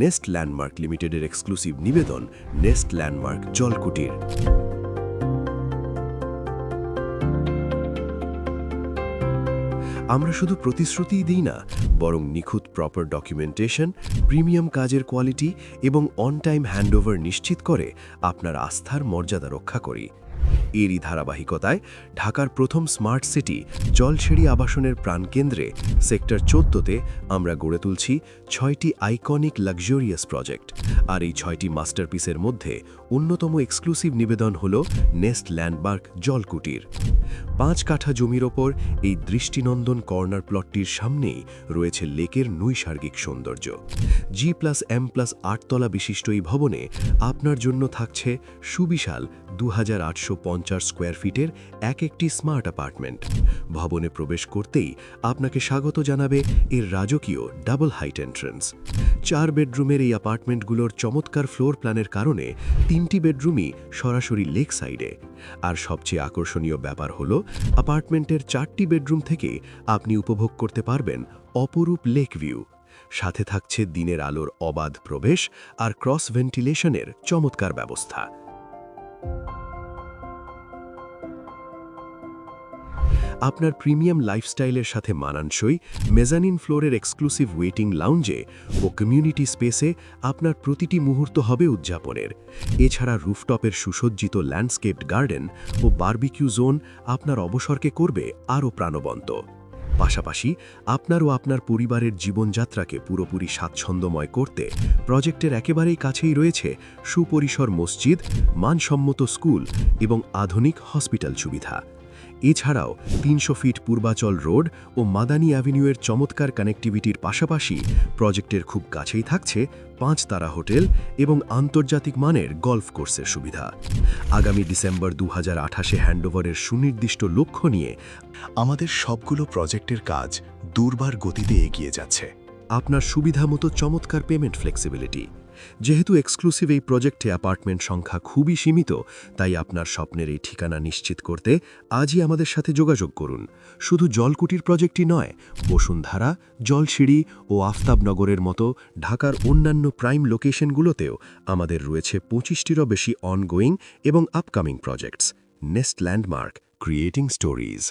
Nest landmark লিমিটেডের exclusive নিবেদন nest landmark জলকুটির। আমরা শুধু প্রতিশ্রুতিই দিই না, বরং নিখুঁত প্রপার ডকুমেন্টেশন, প্রিমিয়াম কাজের কোয়ালিটি এবং অন টাইম হ্যান্ডওভার নিশ্চিত করে আপনার আস্থার মর্যাদা রক্ষা করি। এরই ধারাবাহিকতায় ঢাকার প্রথম স্মার্ট সিটি জলসেড়ি আবাসনের প্রাণকেন্দ্রে সেক্টর 14-তে আমরা গড়ে তুলছি 6টি আইকনিক লাক্সারিয়াস প্রজেক্ট। আর এই 6টি মাস্টারপিসের মধ্যে অন্যতম এক্সক্লুসিভ নিবেদন হল নেস্ট ল্যান্ডমার্ক জলকুটির। 5 কাঠা জমির ওপর এই দৃষ্টিনন্দন কর্নার প্লটটির সামনেই রয়েছে লেকের নৈসর্গিক সৌন্দর্য। G+M+8 তলা বিশিষ্ট এই ভবনে আপনার জন্য থাকছে সুবিশাল 2850 স্কোয়ার ফিটের একটি স্মার্ট অ্যাপার্টমেন্ট। ভবনে প্রবেশ করতেই আপনাকে স্বাগত জানাবে এর রাজকীয় ডাবল হাইট এন্ট্রান্স। 4 বেডরুমের এই অ্যাপার্টমেন্টগুলোর চমৎকার ফ্লোর প্ল্যানের কারণে 3টি বেডরুমই সরাসরি লেক সাইডে। আর সবচেয়ে আকর্ষণীয় ব্যাপার হলো অ্যাপার্টমেন্টের 4টি বেডরুম থেকে আপনি উপভোগ করতে পারবেন অপরূপ লেক ভিউ। সাথে থাকছে দিনের আলোর অবাধ প্রবেশ আর ক্রস ভেন্টিলেশনের চমৎকার ব্যবস্থা। আপনার প্রিমিয়াম লাইফস্টাইলের সাথে মানানসই মেজানিন ফ্লোরের এক্সক্লুসিভ ওয়েটিং লাউঞ্জে ও কমিউনিটি স্পেসে আপনার প্রতিটি মুহূর্ত হবে উদযাপনের। এছাড়া রুফটপের সুসজ্জিত ল্যান্ডস্কেপড গার্ডেন ও বারবিকিউ জোন আপনার অবসরকে করবে আরও প্রাণবন্ত। পাশাপাশি আপনার ও আপনার পরিবারের জীবনযাত্রাকে পুরোপুরি স্বাচ্ছন্দ্যময় করতে প্রজেক্টের একেবারেই কাছেই রয়েছে সুপরিসর মসজিদ, মানসম্মত স্কুল এবং আধুনিক হসপিটাল সুবিধা। এছাড়াও 300 ফিট পূর্বাচল রোড ও মাদানী অ্যাভিনিউয়ের চমৎকার কানেক্টিভিটির পাশাপাশি প্রজেক্টের খুব কাছেই থাকছে 5 তারা হোটেল এবং আন্তর্জাতিক মানের গলফ কোর্সের সুবিধা। আগামী ডিসেম্বর 2028-এ হ্যান্ডওভারের সুনির্দিষ্ট লক্ষ্য নিয়ে আমাদের সবগুলো প্রজেক্টের কাজ দুর্বার গতিতে এগিয়ে যাচ্ছে। আপনার সুবিধামতো চমৎকার পেমেন্ট ফ্লেক্সিবিলিটি। যেহেতু এক্সক্লুসিভ এই প্রজেক্টে অ্যাপার্টমেন্ট সংখ্যা খুবই সীমিত, তাই আপনার স্বপ্নের এই ঠিকানা নিশ্চিত করতে আজই আমাদের সাথে যোগাযোগ করুন। শুধু জলকুটির প্রজেক্টই নয়, বসুন্ধরা, জলসিঁড়ি ও আফতাবনগরের মতো ঢাকার অন্যান্য প্রাইম লোকেশনগুলোতেও আমাদের রয়েছে 25টিরও বেশি অনগোয়িং এবং upcoming projects. Nest landmark, creating stories.